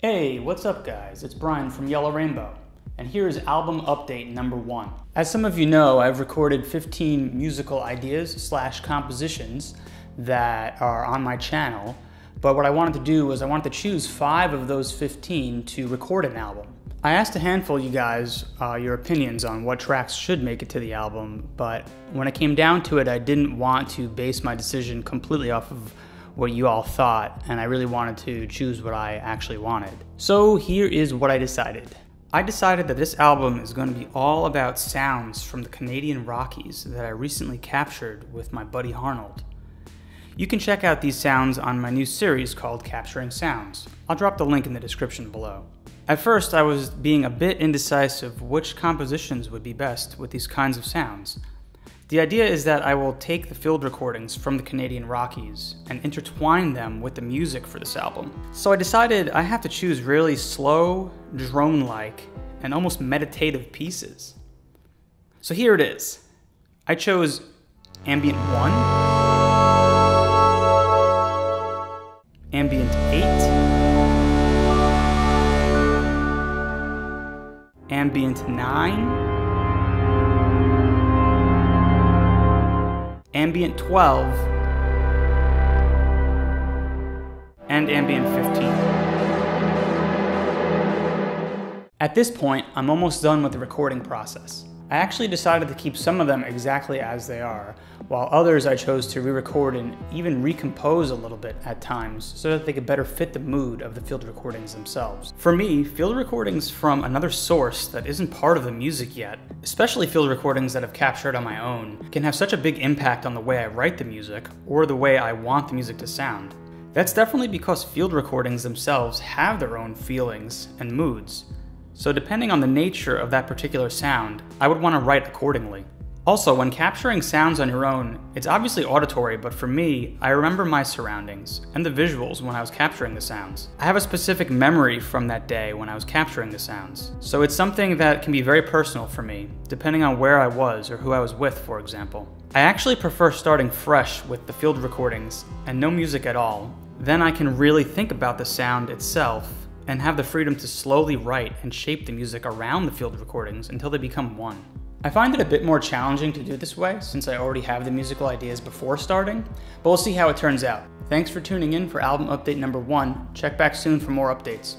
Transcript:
Hey, what's up guys? It's Brian from Yellow Rainbow, and here is album update number 1. As some of you know, I've recorded 15 musical ideas / compositions that are on my channel, but what I wanted to do was I wanted to choose 5 of those 15 to record an album. I asked a handful of you guys your opinions on what tracks should make it to the album, but when it came down to it, I didn't want to base my decision completely off of what you all thought, and I really wanted to choose what I actually wanted. So here is what I decided. I decided that this album is going to be all about sounds from the Canadian Rockies that I recently captured with my buddy Arnold. You can check out these sounds on my new series called Capturing Sounds. I'll drop the link in the description below. At first, I was being a bit indecisive which compositions would be best with these kinds of sounds. The idea is that I will take the field recordings from the Canadian Rockies and intertwine them with the music for this album. So I decided I have to choose really slow, drone-like, and almost meditative pieces. So here it is. I chose Ambient 1, Ambient 8, Ambient 9, Ambient 12, and Ambient 15. At this point, I'm almost done with the recording process. I actually decided to keep some of them exactly as they are, while others I chose to re-record and even recompose a little bit at times so that they could better fit the mood of the field recordings themselves. For me, field recordings from another source that isn't part of the music yet, especially field recordings that I've captured on my own, can have such a big impact on the way I write the music or the way I want the music to sound. That's definitely because field recordings themselves have their own feelings and moods. So depending on the nature of that particular sound, I would want to write accordingly. Also, when capturing sounds on your own, it's obviously auditory, but for me, I remember my surroundings and the visuals when I was capturing the sounds. I have a specific memory from that day when I was capturing the sounds. So it's something that can be very personal for me, depending on where I was or who I was with, for example. I actually prefer starting fresh with the field recordings and no music at all. Then I can really think about the sound itself and have the freedom to slowly write and shape the music around the field recordings until they become one. I find it a bit more challenging to do this way since I already have the musical ideas before starting, but we'll see how it turns out. Thanks for tuning in for album update number 1. Check back soon for more updates.